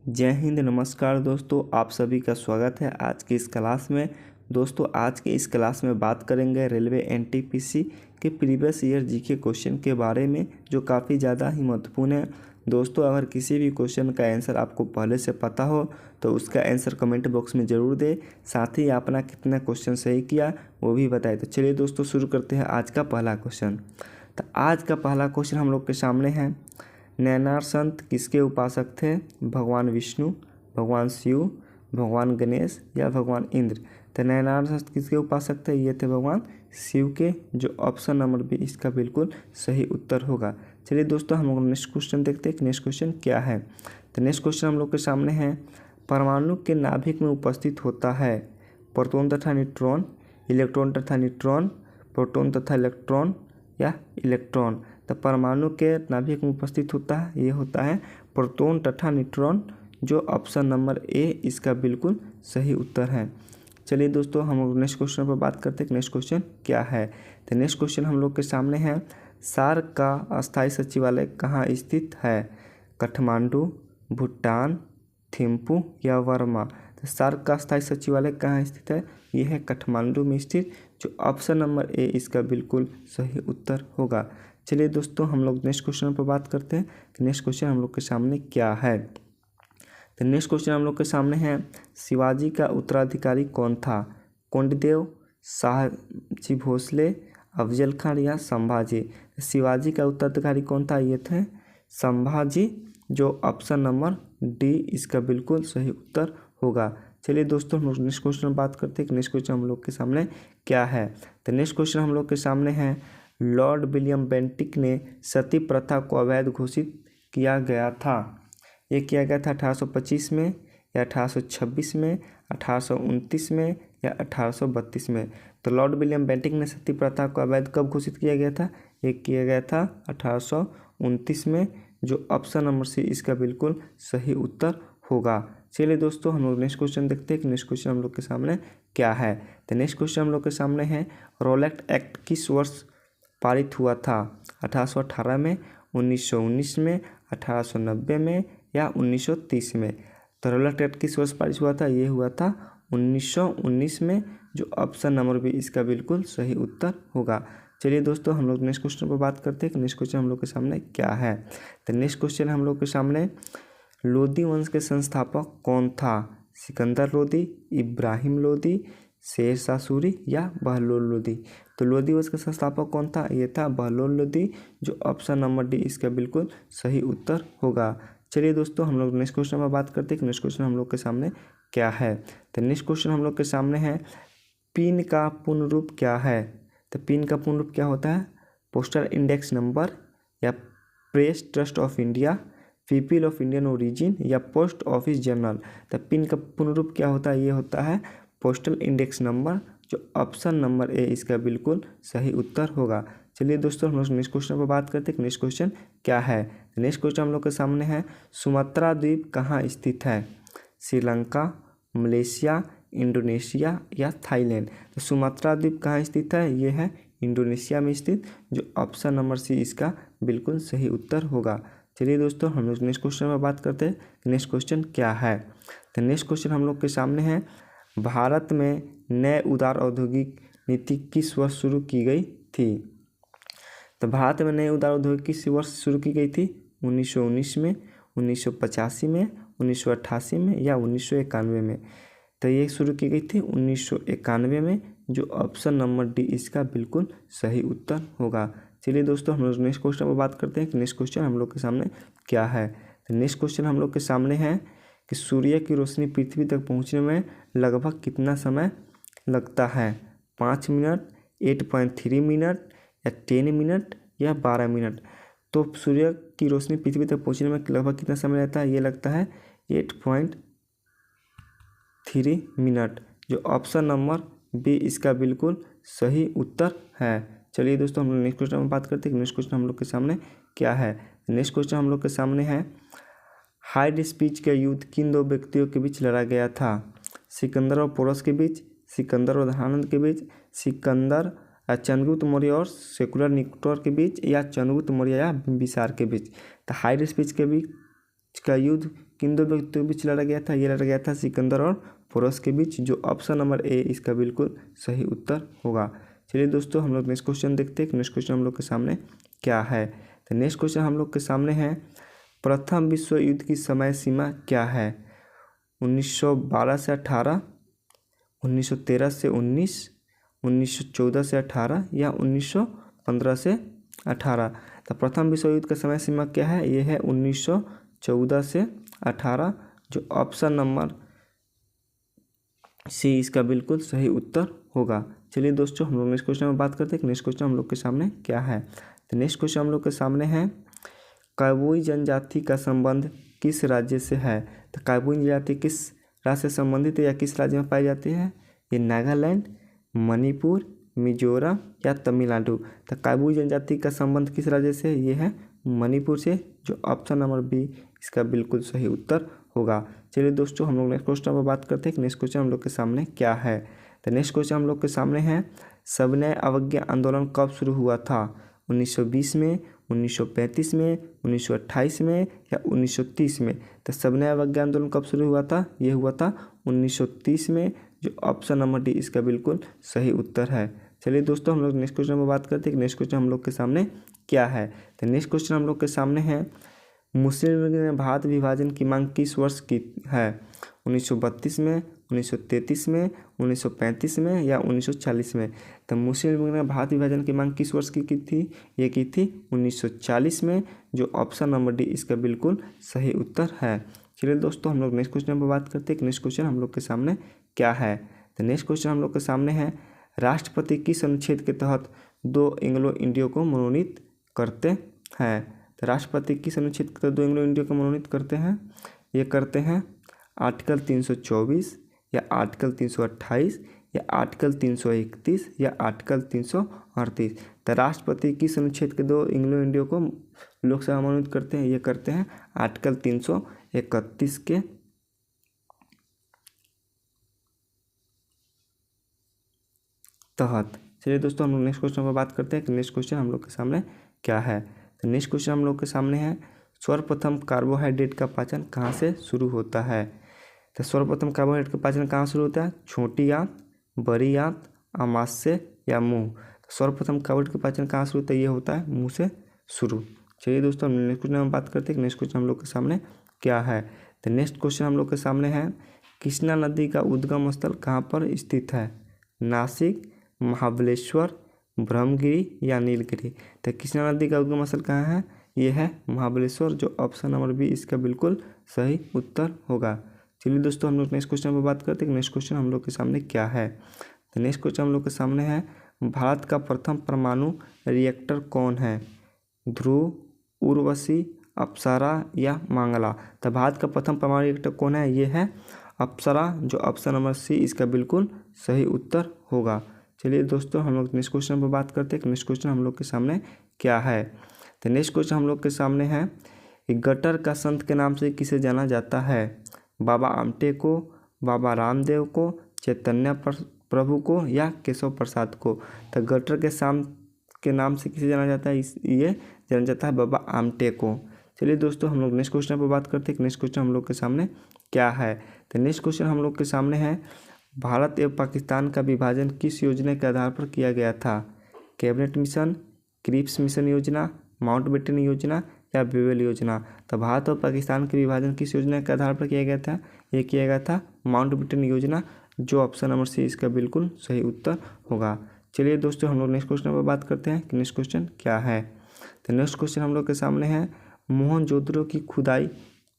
जय हिंद। नमस्कार दोस्तों, आप सभी का स्वागत है आज की इस क्लास में। दोस्तों आज के इस क्लास में बात करेंगे रेलवे एनटीपीसी के प्रीवियस ईयर जीके क्वेश्चन के बारे में, जो काफ़ी ज़्यादा ही महत्वपूर्ण है। दोस्तों अगर किसी भी क्वेश्चन का आंसर आपको पहले से पता हो तो उसका आंसर कमेंट बॉक्स में ज़रूर दें। साथ ही आपने कितना क्वेश्चन सही किया वो भी बताएं। तो चलिए दोस्तों शुरू करते हैं आज का पहला क्वेश्चन। तो आज का पहला क्वेश्चन हम लोग के सामने है, नैनार संत किसके उपासक थे? भगवान विष्णु, भगवान शिव, भगवान गणेश या भगवान इंद्र? तो नैनार संत किसके उपासक थे? ये थे भगवान शिव के, जो ऑप्शन नंबर बी इसका बिल्कुल सही उत्तर होगा। चलिए दोस्तों हम लोग नेक्स्ट क्वेश्चन देखते हैं कि नेक्स्ट क्वेश्चन क्या है। तो नेक्स्ट क्वेश्चन हम लोग के सामने है, परमाणु के नाभिक में उपस्थित होता है प्रोटॉन तथा न्यूट्रॉन, इलेक्ट्रॉन तथा न्यूट्रॉन, प्रोटॉन तथा इलेक्ट्रॉन या इलेक्ट्रॉन? तो परमाणु के नाभिक में उपस्थित होता है, ये होता है प्रोटॉन तथा न्यूट्रॉन, जो ऑप्शन नंबर ए इसका बिल्कुल सही उत्तर है। चलिए दोस्तों हम लोग नेक्स्ट क्वेश्चन पर बात करते हैं कि नेक्स्ट क्वेश्चन क्या है। तो नेक्स्ट क्वेश्चन हम लोग के सामने है, सार्क का अस्थायी सचिवालय कहाँ स्थित है? काठमांडू, भूटान, थिम्पू या वर्मा? तो सार्क का अस्थायी सचिवालय कहाँ स्थित है? यह है काठमांडू में स्थित, जो ऑप्शन नंबर ए इसका बिल्कुल सही उत्तर होगा। चलिए दोस्तों हम लोग नेक्स्ट क्वेश्चन पर बात करते हैं कि नेक्स्ट क्वेश्चन हम लोग के सामने क्या है। तो नेक्स्ट क्वेश्चन हम लोग के सामने है, शिवाजी का उत्तराधिकारी कौन था? कोंडदेव, शाहजी भोसले, अफजल खान या संभाजी? शिवाजी का उत्तराधिकारी कौन था? ये थे संभाजी, जो ऑप्शन नंबर डी इसका बिल्कुल सही उत्तर होगा। चलिए दोस्तों हम लोग नेक्स्ट क्वेश्चन में बात करते हैं कि नेक्स्ट क्वेश्चन हम लोग के सामने क्या है। तो नेक्स्ट क्वेश्चन हम लोग के सामने है, लॉर्ड विलियम बेंटिक ने सती प्रथा को अवैध घोषित किया गया था। ये किया गया था 1825 में या 1826 में, 1829 में या 1832 में? तो लॉर्ड विलियम बेंटिक ने सती प्रथा को अवैध कब घोषित किया गया था? ये किया गया था 1829 में, जो ऑप्शन नंबर सी इसका बिल्कुल सही उत्तर होगा। चलिए दोस्तों हम लोग नेक्स्ट क्वेश्चन देखते हैं कि नेक्स्ट क्वेश्चन हम लोग के सामने क्या है। तो नेक्स्ट क्वेश्चन हम लोग के सामने है, रोलेट एक्ट किस वर्ष पारित हुआ था? 1818 में, 1919 में, 1890 में या 1930 में? तो रोलेट एक्ट किस वर्ष पारित हुआ था? ये हुआ था 1919 में, जो ऑप्शन नंबर बी इसका बिल्कुल सही उत्तर होगा। चलिए दोस्तों हम लोग नेक्स्ट क्वेश्चन पर बात करते हैं कि नेक्स्ट क्वेश्चन हम लोग के सामने क्या है। तो नेक्स्ट क्वेश्चन हम लोग के सामने, लोदी वंश के संस्थापक कौन था? सिकंदर लोदी, इब्राहिम लोदी, शेर शाह सूरी या बहलोल लोदी? तो लोदी वंश का संस्थापक कौन था? ये था बहलोल लोदी, जो ऑप्शन नंबर डी इसका बिल्कुल सही उत्तर होगा। चलिए दोस्तों हम लोग नेक्स्ट क्वेश्चन पर बात करते हैं कि नेक्स्ट क्वेश्चन हम लोग के सामने क्या है। तो नेक्स्ट क्वेश्चन हम लोग के सामने है, पिन का पूर्ण रूप क्या है? तो पिन का पूर्ण रूप क्या होता है? पोस्टल इंडेक्स नंबर या press trust of India, people of Indian origin या पोस्ट ऑफिस जर्नल? तो पिन का पूर्ण रूप क्या होता है? ये होता है पोस्टल इंडेक्स नंबर, जो ऑप्शन नंबर ए इसका बिल्कुल सही उत्तर होगा। चलिए दोस्तों हम लोग नेक्स्ट क्वेश्चन पर बात करते हैं कि नेक्स्ट क्वेश्चन क्या है। नेक्स्ट क्वेश्चन हम लोग के सामने है, सुमात्रा द्वीप कहाँ स्थित है? श्रीलंका, मलेशिया, इंडोनेशिया या थाईलैंड? तो सुमात्रा द्वीप कहाँ स्थित है? ये है इंडोनेशिया में स्थित, जो ऑप्शन नंबर सी इसका बिल्कुल सही उत्तर होगा। चलिए दोस्तों हम लोग नेक्स्ट क्वेश्चन पर बात करते हैं कि नेक्स्ट क्वेश्चन क्या है। तो नेक्स्ट क्वेश्चन हम लोग के सामने है, भारत में नए उदार औद्योगिक नीति किस वर्ष शुरू की गई थी? तो भारत में नए उदार औद्योगिक किस वर्ष शुरू की गई थी? 1919 में, 1985 में, 1988 में या 1991 में? तो ये शुरू की गई थी 1991 में, जो ऑप्शन नंबर डी इसका बिल्कुल सही उत्तर होगा। चलिए दोस्तों हम लोग नेक्स्ट क्वेश्चन पर बात करते हैं कि नेक्स्ट क्वेश्चन हम लोग के सामने क्या है। तो नेक्स्ट क्वेश्चन हम लोग के सामने है कि सूर्य की रोशनी पृथ्वी तक पहुंचने में लगभग कितना समय लगता है? 5 मिनट, 8.3 मिनट या 10 मिनट या 12 मिनट? तो सूर्य की रोशनी पृथ्वी तक पहुंचने में लगभग कितना समय लगता है? ये लगता है 8.3 मिनट, जो ऑप्शन नंबर बी इसका बिल्कुल सही उत्तर है। चलिए दोस्तों हम लोग नेक्स्ट क्वेश्चन में बात करते हैं कि नेक्स्ट क्वेश्चन हम लोग के सामने क्या है। नेक्स्ट क्वेश्चन हम लोग के सामने है, हाइड स्पीच का युद्ध किन दो व्यक्तियों के बीच लड़ा गया था? सिकंदर और पोरस के बीच, सिकंदर और दयानंद के बीच, सिकंदर चंद्रगुप्त मौर्य और सेकुलर निकेटर के बीच या चंद्रगुप्त मौर्य या बिम्बिसार के बीच? तो हाइड स्पीच के बीच का युद्ध किन दो व्यक्तियों के बीच लड़ा गया था? ये लड़ा गया था सिकंदर और पोरस के बीच, जो ऑप्शन नंबर ए इसका बिल्कुल सही उत्तर होगा। चलिए दोस्तों हम लोग नेक्स्ट क्वेश्चन देखते हैं। नेक्स्ट क्वेश्चन हम लोग के सामने क्या है? तो नेक्स्ट क्वेश्चन हम लोग के सामने है, प्रथम विश्व युद्ध की समय सीमा क्या है? 1912 से 18, 1913 से 19, 1914 से 18 या 1915 से 18? तो प्रथम विश्व युद्ध का समय सीमा क्या है? ये है 1914 से 18, जो ऑप्शन नंबर सी इसका बिल्कुल सही उत्तर होगा। चलिए दोस्तों हम लोग नेक्स्ट क्वेश्चन में बात करते हैं। नेक्स्ट क्वेश्चन हम लोग के सामने क्या है? तो नेक्स्ट क्वेश्चन हम लोग के सामने है, काबुई जनजाति का संबंध किस राज्य से है? तो काबुई जनजाति किस राज्य से संबंधित है या किस राज्य में पाई जाती है? ये नागालैंड, मणिपुर, मिजोरम या तमिलनाडु? तो काबुई जनजाति का संबंध किस राज्य से? ये है मणिपुर से, जो ऑप्शन नंबर बी इसका बिल्कुल सही उत्तर होगा। चलिए दोस्तों हम लोग नेक्स्ट क्वेश्चन पर बात करते हैं कि नेक्स्ट क्वेश्चन हम लोग के सामने क्या है? तो नेक्स्ट क्वेश्चन हम लोग के सामने है, सविनय अवज्ञा आंदोलन कब शुरू हुआ था? 1920 में, 1935 में, 1928 में या 1930 में? तो सविनय अवज्ञा आंदोलन कब शुरू हुआ था? ये हुआ था 1930 में, जो ऑप्शन नंबर डी इसका बिल्कुल सही उत्तर है। चलिए दोस्तों हम लोग नेक्स्ट क्वेश्चन पर बात करते हैं कि नेक्स्ट क्वेश्चन हम लोग के सामने क्या है? तो नेक्स्ट क्वेश्चन हम लोग के सामने है, मुस्लिम लीग ने भारत विभाजन की मांग किस वर्ष की है? 1932 में, 1933 में, 1935 में या 1940 में? तो मुस्लिम लीग ने भारत विभाजन की मांग किस वर्ष की थी? ये की थी 1940 में, जो ऑप्शन नंबर डी इसका बिल्कुल सही उत्तर है। चलिए दोस्तों हम लोग नेक्स्ट क्वेश्चन पर बात करते हैं कि नेक्स्ट क्वेश्चन हम लोग के सामने क्या है? तो नेक्स्ट क्वेश्चन हम लोग के सामने है, राष्ट्रपति किस अनुच्छेद के तहत 2 एंग्लो इंडियो को मनोनीत करते हैं? तो राष्ट्रपति किस अनुच्छेद के तहत 2 एंग्लो इंडियो को मनोनीत करते हैं? ये करते हैं आर्टिकल 324 या आर्टिकल 328 या आर्टिकल 331 या आर्टिकल 338? तो राष्ट्रपति किस अनुच्छेद के 2 एंग्लो इंडियो को लोकसभा मनोनीत करते हैं? ये करते हैं आर्टिकल 331 के तहत। चलिए दोस्तों हम लोग नेक्स्ट क्वेश्चन पर बात करते हैं कि नेक्स्ट क्वेश्चन हम लोग के सामने क्या है? तो नेक्स्ट क्वेश्चन हम लोग के सामने है, सर्वप्रथम कार्बोहाइड्रेट का पाचन कहाँ से शुरू होता है? तो सर्वप्रथम कार्बोहाइड्रेट का पाचन कहाँ शुरू होता है? छोटी आंत, बड़ी आंत, आमाशय या मुंह? तो सर्वप्रथम कार्बोहाइड्रेट का पाचन कहाँ शुरू होता है? ये होता है मुंह से शुरू। चलिए दोस्तों हम नेक्स्ट क्वेश्चन में बात करते हैं कि नेक्स्ट क्वेश्चन हम लोग के सामने क्या है? तो नेक्स्ट क्वेश्चन हम लोग के सामने है, कृष्णा नदी का उद्गम स्थल कहाँ पर स्थित है? नासिक, महाबलेश्वर, ब्रह्मगिरी या नीलगिरी? तो कृष्णा नदी का उद्गम स्थल कहाँ है? ये है महाबलेश्वर, जो ऑप्शन नंबर बी इसका बिल्कुल सही उत्तर होगा। चलिए दोस्तों हम लोग नेक्स्ट क्वेश्चन पर बात करते हैं कि नेक्स्ट क्वेश्चन हम लोग के सामने क्या है? तो नेक्स्ट क्वेश्चन हम लोग के सामने है, भारत का प्रथम परमाणु रिएक्टर कौन है? ध्रुव, उर्वशी, अप्सरा या मंगला? तो भारत का प्रथम परमाणु रिएक्टर कौन है? ये है अप्सरा, जो ऑप्शन नंबर सी इसका बिल्कुल सही उत्तर होगा। चलिए दोस्तों हम लोग नेक्स्ट क्वेश्चन पर बात करते हैं कि नेक्स्ट क्वेश्चन हम लोग के सामने क्या है? तो नेक्स्ट क्वेश्चन हम लोग के सामने है, गटर का संत के नाम से किसे जाना जाता है? बाबा आमटे को, बाबा रामदेव को, चैतन्य प्रभु को या केशव प्रसाद को? तो गटर के नाम से किसे जाना जाता है? ये जाना जाता है बाबा आमटे को। चलिए दोस्तों हम लोग नेक्स्ट क्वेश्चन पर बात करते हैं कि नेक्स्ट क्वेश्चन हम लोग के सामने क्या है? तो नेक्स्ट क्वेश्चन हम लोग के सामने है, भारत एवं पाकिस्तान का विभाजन किस योजना के आधार पर किया गया था? कैबिनेट मिशन, क्रिप्स मिशन योजना, माउंटबेटन योजना या बेवेल योजना? तो भारत और पाकिस्तान के विभाजन किस योजना के आधार पर किया गया था? ये किया गया था माउंटबेटन योजना, जो ऑप्शन नंबर सी इसका बिल्कुल सही उत्तर होगा। चलिए दोस्तों हम लोग नेक्स्ट क्वेश्चन पर बात करते हैं कि नेक्स्ट क्वेश्चन क्या है? तो नेक्स्ट क्वेश्चन हम लोग के सामने है, मोहनजोदड़ो की खुदाई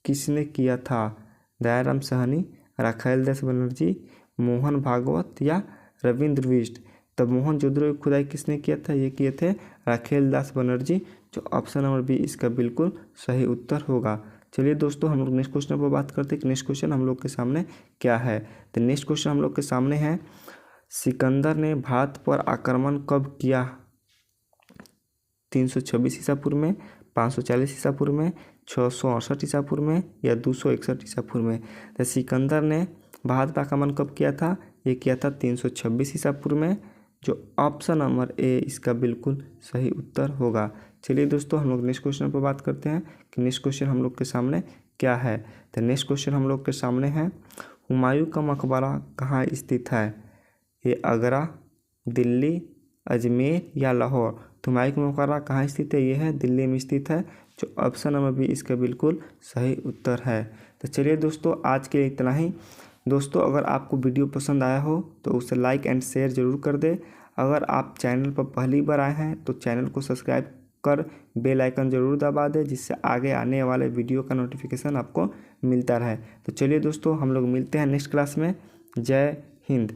किसने किया था? दयाराम साहनी, राखायल दास बनर्जी, मोहन भागवत या रविंद्र बिष्ट? तब मोहनजोदड़ो की खुदाई किसने किया था? ये किए थे राखायल दास बनर्जी, जो ऑप्शन नंबर बी इसका बिल्कुल सही उत्तर होगा। चलिए दोस्तों हम लोग नेक्स्ट क्वेश्चन पर बात करते हैं कि नेक्स्ट क्वेश्चन हम लोग के सामने क्या है? तो नेक्स्ट क्वेश्चन हम लोग के सामने है, सिकंदर ने भारत पर आक्रमण कब किया? 326 ईसा पूर्व में, 540 ईसा पूर्व में, 668 ईसा पूर्व में या 261 ईसा पूर्व में? तो सिकंदर ने भारत पर आक्रमण कब किया था? ये किया था 326 ईसा पूर्व में, जो ऑप्शन नंबर ए इसका बिल्कुल सही उत्तर होगा। चलिए दोस्तों हम लोग नेक्स्ट क्वेश्चन पर बात करते हैं कि नेक्स्ट क्वेश्चन हम लोग के सामने क्या है। तो नेक्स्ट क्वेश्चन हम लोग के सामने है, हुमायूं का मकबरा कहाँ स्थित है। ये आगरा, दिल्ली, अजमेर या लाहौर। तो हुमायूं का मकबरा कहाँ स्थित है, ये है दिल्ली में स्थित है, जो ऑप्शन नंबर बी इसका बिल्कुल सही उत्तर है। तो चलिए दोस्तों, आज के लिए इतना ही। दोस्तों, अगर आपको वीडियो पसंद आया हो तो उसे लाइक एंड शेयर ज़रूर कर दें। अगर आप चैनल पर पहली बार आए हैं तो चैनल को सब्सक्राइब कर बेल आइकन ज़रूर दबा दें, जिससे आगे आने वाले वीडियो का नोटिफिकेशन आपको मिलता रहे। तो चलिए दोस्तों, हम लोग मिलते हैं नेक्स्ट क्लास में। जय हिंद।